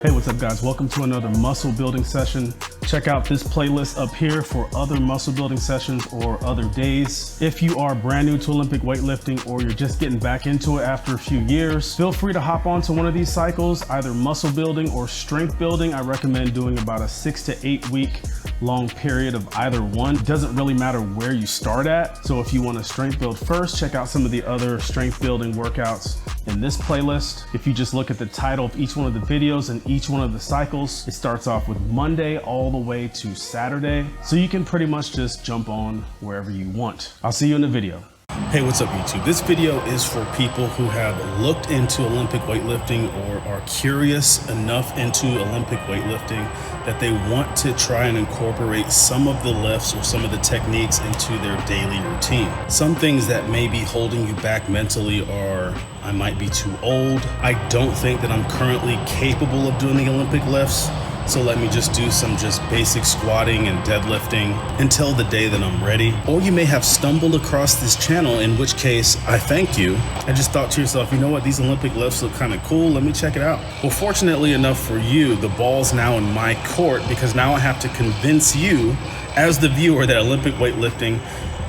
Hey, what's up guys? Welcome to another muscle building session. Check out this playlist up here for other muscle building sessions or other days. If you are brand new to Olympic weightlifting or you're just getting back into it after a few years, feel free to hop onto one of these cycles, either muscle building or strength building. I recommend doing about a 6 to 8 week long period of either one. It doesn't really matter where you start at. So if you want to strength build first, check out some of the other strength building workouts in this playlist. If you just look at the title of each one of the videos and each one of the cycles, it starts off with Monday all the way to Saturday. So you can pretty much just jump on wherever you want. I'll see you in the video. Hey, what's up YouTube? This video is for people who have looked into Olympic weightlifting or are curious enough into Olympic weightlifting that they want to try and incorporate some of the lifts or some of the techniques into their daily routine. Some things that may be holding you back mentally are, I might be too old. I don't think that I'm currently capable of doing the Olympic lifts. So let me just do some basic squatting and deadlifting until the day that I'm ready. Or you may have stumbled across this channel, in which case I thank you. I just thought to yourself, you know what, these Olympic lifts look kind of cool. Let me check it out. Well, fortunately enough for you, the ball's now in my court because now I have to convince you as the viewer that Olympic weightlifting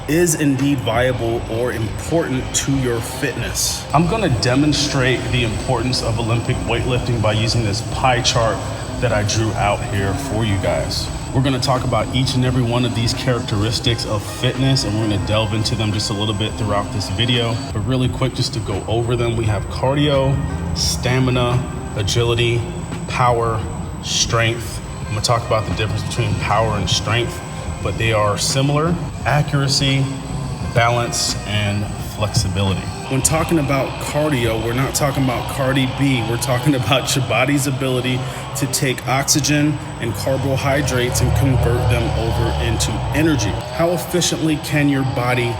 is indeed viable or important to your fitness. I'm gonna demonstrate the importance of Olympic weightlifting by using this pie chart that I drew out here for you guys. We're gonna talk about each and every one of these characteristics of fitness, and we're gonna delve into them just a little bit throughout this video. But really quick, just to go over them, we have cardio, stamina, agility, power, strength. I'm gonna talk about the difference between power and strength, but they are similar: accuracy, balance, and flexibility. When talking about cardio, we're not talking about Cardi B. We're talking about your body's ability to take oxygen and carbohydrates and convert them over into energy. How efficiently can your body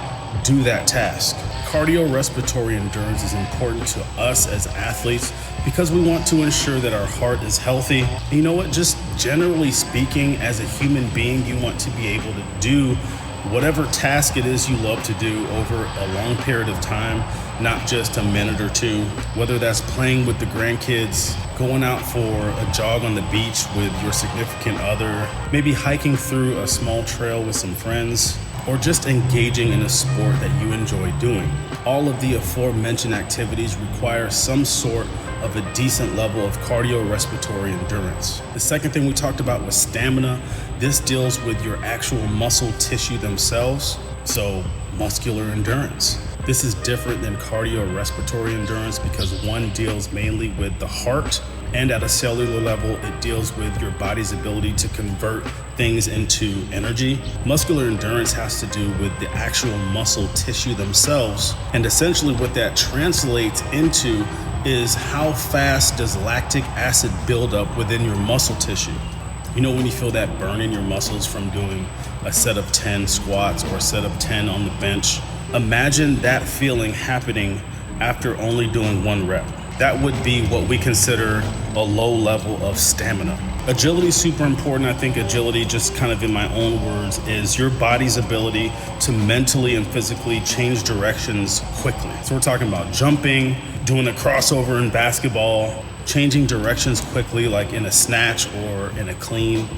do that task? Cardiorespiratory endurance is important to us as athletes because we want to ensure that our heart is healthy. You know what? Just generally speaking, as a human being, you want to be able to do whatever task it is you love to do over a long period of time, not just a minute or two. Whether that's playing with the grandkids, going out for a jog on the beach with your significant other, maybe hiking through a small trail with some friends, or just engaging in a sport that you enjoy doing. All of the aforementioned activities require some sort of a decent level of cardiorespiratory endurance. The second thing we talked about was stamina. This deals with your actual muscle tissue themselves, so muscular endurance. This is different than cardiorespiratory endurance because one deals mainly with the heart, and at a cellular level, it deals with your body's ability to convert things into energy. Muscular endurance has to do with the actual muscle tissue themselves, and essentially what that translates into is how fast does lactic acid build up within your muscle tissue. You know when you feel that burn in your muscles from doing a set of 10 squats or a set of 10 on the bench? Imagine that feeling happening after only doing one rep. That would be what we consider a low level of stamina. Agility is super important. I think agility, just kind of in my own words, is your body's ability to mentally and physically change directions quickly. So we're talking about jumping, doing a crossover in basketball, changing directions quickly like in a snatch or in a clean.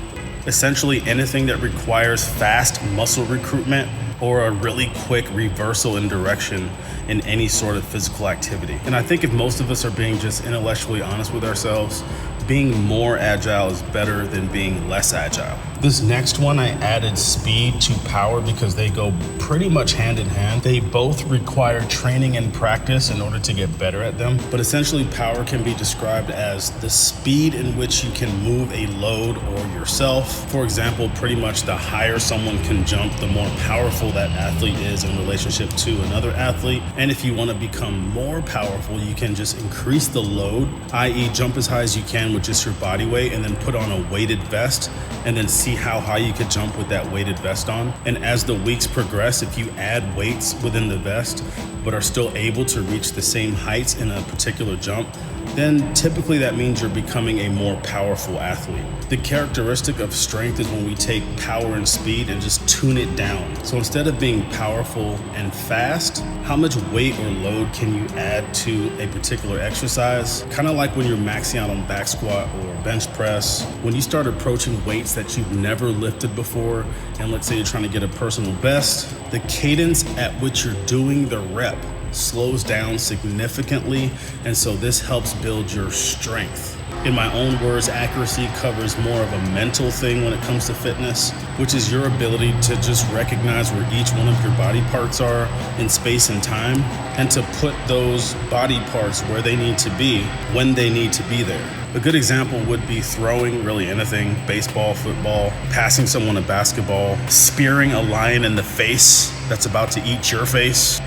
Essentially anything that requires fast muscle recruitment or a really quick reversal in direction in any sort of physical activity. And I think if most of us are being just intellectually honest with ourselves, being more agile is better than being less agile. This next one, I added speed to power because they go pretty much hand in hand. They both require training and practice in order to get better at them. But essentially power can be described as the speed in which you can move a load or yourself. For example, pretty much the higher someone can jump, the more powerful that athlete is in relationship to another athlete. And if you want to become more powerful, you can just increase the load, i.e. jump as high as you can with just your body weight and then put on a weighted vest and then see how high you could jump with that weighted vest on. And as the weeks progress, if you add weights within the vest but are still able to reach the same heights in a particular jump, then typically that means you're becoming a more powerful athlete. The characteristic of strength is when we take power and speed and just tune it down. So instead of being powerful and fast, how much weight or load can you add to a particular exercise? Kind of like when you're maxing out on back squat or bench press. When you start approaching weights that you've never lifted before, and let's say you're trying to get a personal best, the cadence at which you're doing the rep slows down significantly, and so this helps build your strength. In my own words, accuracy covers more of a mental thing when it comes to fitness, which is your ability to just recognize where each one of your body parts are in space and time, and to put those body parts where they need to be when they need to be there. A good example would be throwing really anything, baseball, football, passing someone a basketball, spearing a lion in the face that's about to eat your face.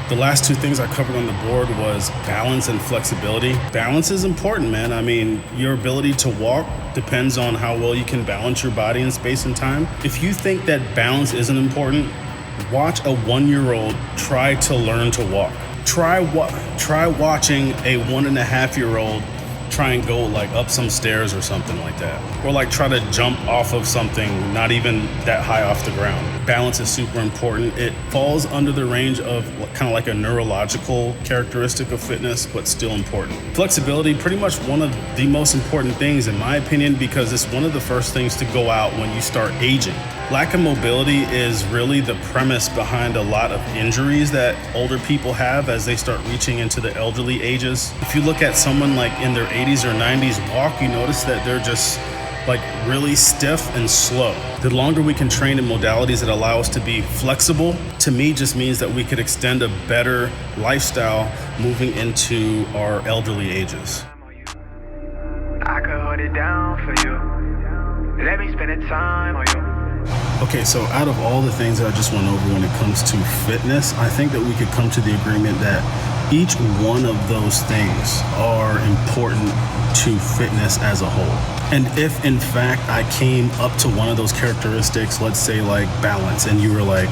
The last two things I covered on the board was balance and flexibility. Balance is important, man. I mean, your ability to walk depends on how well you can balance your body in space and time. If you think that balance isn't important, watch a 1-year-old try to learn to walk. Try watching a 1.5-year-old try and go like up some stairs or something like that. Or like try to jump off of something not even that high off the ground. Balance is super important. It falls under the range of kind of like a neurological characteristic of fitness, but still important. Flexibility, pretty much one of the most important things in my opinion, because it's one of the first things to go out when you start aging. Lack of mobility is really the premise behind a lot of injuries that older people have as they start reaching into the elderly ages. If you look at someone like in their 80s or 90s walk, you notice that they're just like really stiff and slow. The longer we can train in modalities that allow us to be flexible, to me just means that we could extend a better lifestyle moving into our elderly ages. I could hold it down for you. Let me spend the time on you. Okay, so out of all the things that I just went over when it comes to fitness, I think that we could come to the agreement that each one of those things are important to fitness as a whole. And if in fact I came up to one of those characteristics, let's say like balance, and you were like,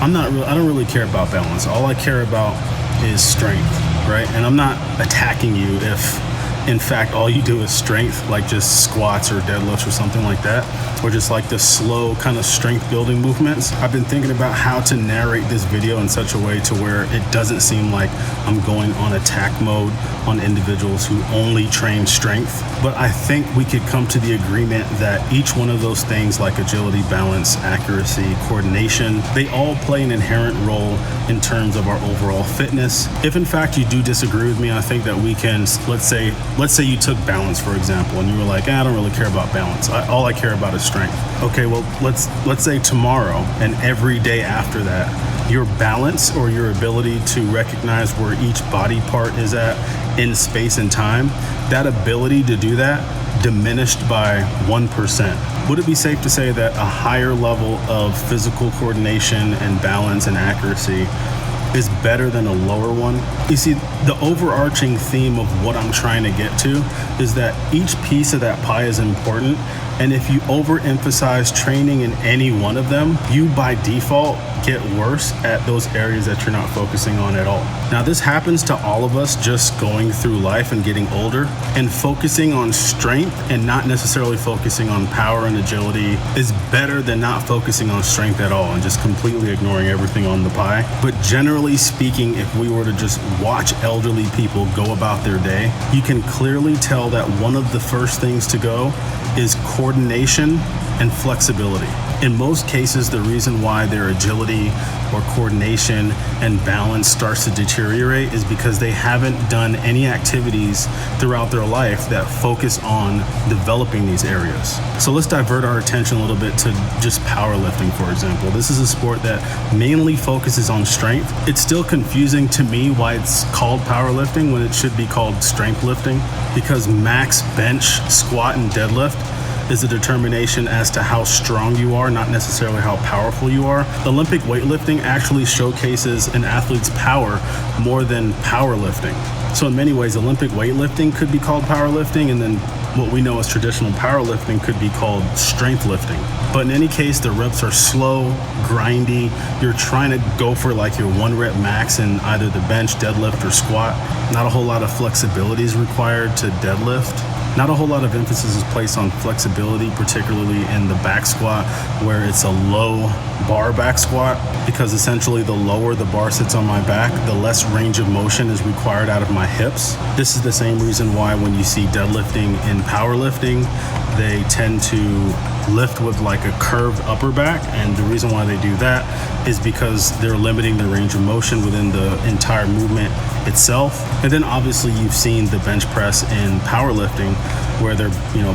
I don't really care about balance. All I care about is strength, right? And I'm not attacking you if in fact all you do is strength, like just squats or deadlifts or something like that, or just like the slow kind of strength building movements. I've been thinking about how to narrate this video in such a way to where it doesn't seem like I'm going on attack mode on individuals who only train strength. But I think we could come to the agreement that each one of those things, like agility, balance, accuracy, coordination, they all play an inherent role in terms of our overall fitness. If in fact you do disagree with me, I think that we can, let's say you took balance, for example, and you were like, I don't really care about balance. All I care about is strength. Okay, well, let's say tomorrow and every day after that, your balance or your ability to recognize where each body part is at in space and time, that ability to do that diminished by 1%. Would it be safe to say that a higher level of physical coordination and balance and accuracy is better than a lower one? You see, the overarching theme of what I'm trying to get to is that each piece of that pie is important, and if you overemphasize training in any one of them, you by default get worse at those areas that you're not focusing on at all. Now, this happens to all of us just going through life and getting older, and focusing on strength and not necessarily focusing on power and agility is better than not focusing on strength at all and just completely ignoring everything on the pie. But generally speaking, if we were to just watch elderly people go about their day, you can clearly tell that one of the first things to go is coordination and flexibility. In most cases, the reason why their agility or coordination and balance starts to deteriorate is because they haven't done any activities throughout their life that focus on developing these areas. So let's divert our attention a little bit to just powerlifting, for example. This is a sport that mainly focuses on strength. It's still confusing to me why it's called powerlifting when it should be called strength lifting, because max bench, squat, and deadlift is a determination as to how strong you are, not necessarily how powerful you are. Olympic weightlifting actually showcases an athlete's power more than powerlifting. So in many ways, Olympic weightlifting could be called powerlifting, and then what we know as traditional powerlifting could be called strength lifting. But in any case, the reps are slow, grindy. You're trying to go for like your 1 rep max in either the bench, deadlift, or squat. Not a whole lot of flexibility is required to deadlift. Not a whole lot of emphasis is placed on flexibility, particularly in the back squat, where it's a low bar back squat, because essentially the lower the bar sits on my back, the less range of motion is required out of my hips. This is the same reason why when you see deadlifting in powerlifting, they tend to lift with like a curved upper back, and the reason why they do that is because they're limiting the range of motion within the entire movement itself. And then obviously you've seen the bench press in powerlifting where their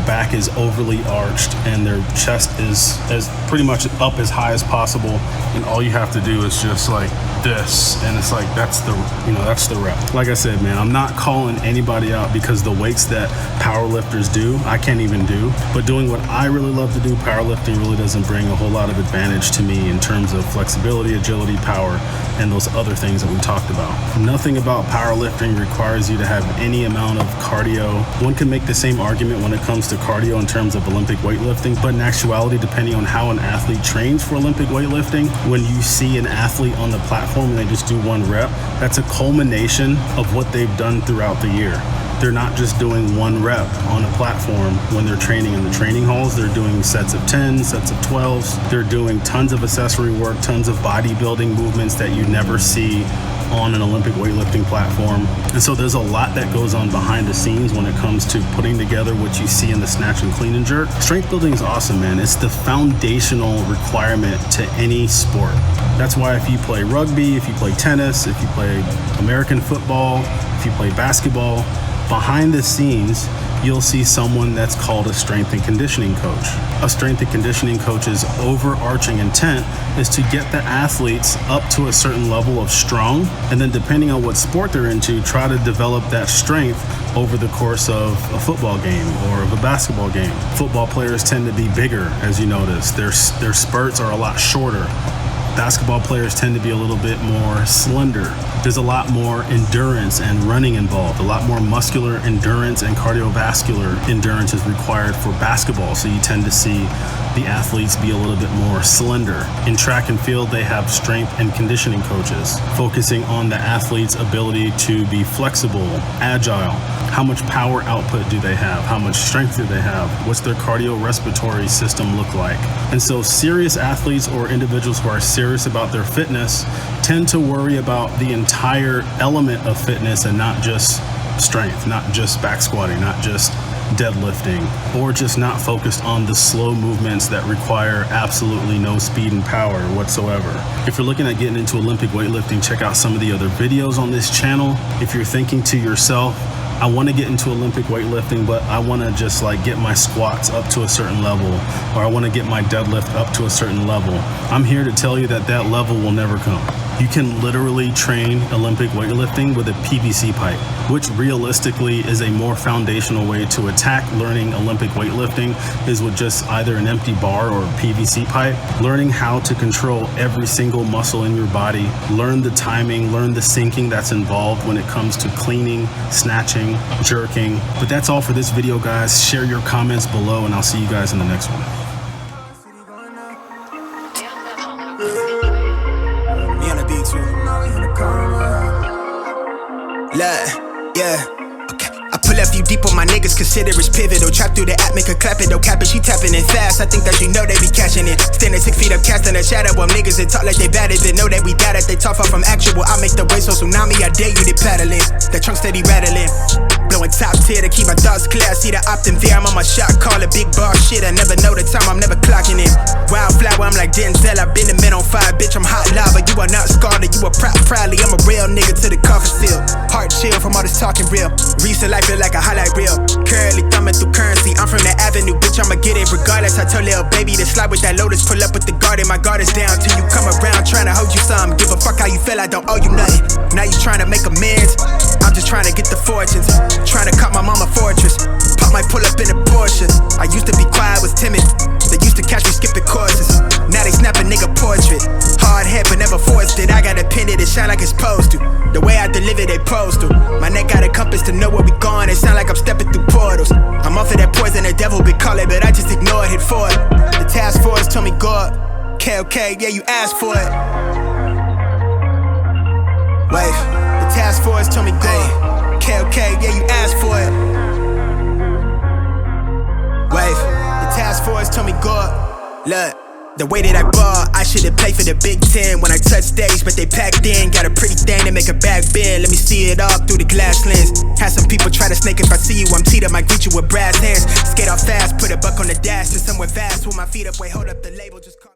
back is overly arched and their chest is as pretty much up as high as possible, and all you have to do is just like this, and it's like that's the rep. Like I said, man, I'm not calling anybody out because the weights that powerlifters do I can't even do, but doing what I really love to do, powerlifting really doesn't bring a whole lot of advantage to me in terms of flexibility, agility, power, and those other things that we talked about. Nothing about powerlifting requires you to have any amount of cardio. One can make the same argument when it comes to cardio in terms of Olympic weightlifting, but in actuality, depending on how an athlete trains for Olympic weightlifting, when you see an athlete on the platform and they just do 1 rep, that's a culmination of what they've done throughout the year. They're not just doing 1 rep on a platform when they're training in the training halls. They're doing sets of 10, sets of 12s. They're doing tons of accessory work, tons of bodybuilding movements that you never see on an Olympic weightlifting platform. And so there's a lot that goes on behind the scenes when it comes to putting together what you see in the snatch and clean and jerk. Strength building is awesome, man. It's the foundational requirement to any sport. That's why if you play rugby, if you play tennis, if you play American football, if you play basketball, behind the scenes, you'll see someone that's called a strength and conditioning coach. A strength and conditioning coach's overarching intent is to get the athletes up to a certain level of strong, and then depending on what sport they're into, try to develop that strength over the course of a football game or of a basketball game. Football players tend to be bigger, as you notice. Their spurts are a lot shorter. Basketball players tend to be a little bit more slender. There's a lot more endurance and running involved. A lot more muscular endurance and cardiovascular endurance is required for basketball, so you tend to see the athletes be a little bit more slender. In track and field, they have strength and conditioning coaches focusing on the athlete's ability to be flexible, agile. How much power output do they have? How much strength do they have? What's their cardiorespiratory system look like? And so serious athletes or individuals who are serious about their fitness tend to worry about the entire element of fitness and not just strength, not just back squatting, not just deadlifting, or just not focused on the slow movements that require absolutely no speed and power whatsoever. If you're looking at getting into Olympic weightlifting, check out some of the other videos on this channel. If you're thinking to yourself, I want to get into Olympic weightlifting, but I want to just like get my squats up to a certain level, or I want to get my deadlift up to a certain level, I'm here to tell you that that level will never come. You can literally train Olympic weightlifting with a PVC pipe, which realistically is a more foundational way to attack learning Olympic weightlifting, is with just either an empty bar or a PVC pipe. Learning how to control every single muscle in your body, learn the timing, learn the syncing that's involved when it comes to cleaning, snatching, jerking. But that's all for this video, guys. Share your comments below, and I'll see you guys in the next one. Okay. I pull up you deep on my niggas, consider it's pivotal. Trap through the app, make her clap it, don't cap it, she tapping it fast. I think that you know they be catching it. Standing 6 feet up, casting a shadow on niggas that talk like they bad it. They know that we got it, they talk far from actual. I make the waves so tsunami, I dare you to paddle in. That trunk steady rattling, blowing top tier to keep my thoughts clear. I see the opt in fear, I'm on my shot, call it big bar shit. I never know the time, I'm never clocking in. Wildflower, I'm like Denzel, I've been the men on fire, bitch, I'm hot lava. You are not scarred, you are proudly, I'm a real nigga to the coffin seal. Heart chill from all this talking real. Recent life feel like a highlight reel. Currently thumbing through currency, I'm from the avenue, bitch, I'ma get it regardless. I told little baby to slide with that Lotus, pull up with the garden, my guard is down till you come around, trying to hold you some. Give a fuck how you feel, I don't owe you nothing. Now you trying to make amends, I'm just trying to get the fortunes. Trying to cut my mama fortress. Pop might pull up in a Porsche. I used to be quiet, was timid. They used to catch me skipping courses. Now they snap a nigga portrait. Hard head but never forced it. I got a pin it shine like it's supposed to. The way I deliver they pros to. My neck got a compass to know where we going. It sound like I'm stepping through portals. I'm off of that poison, the devil be calling, but I just ignored, hit for it. The task force told me God. Okay, yeah, you asked for it. Wait, the task force told me go. Okay, yeah, you asked for it. Wait, the task force told me go. Look, the way that I ball, I should've played for the Big Ten when I touched stage, but they packed in. Got a pretty thing to make a back bend. Let me see it all through the glass lens. Had some people try to snake if I see you. I'm teed up, might greet you with brass hands. Skate off fast, put a buck on the dash to somewhere vast. With my feet up, wait, hold up the label, just call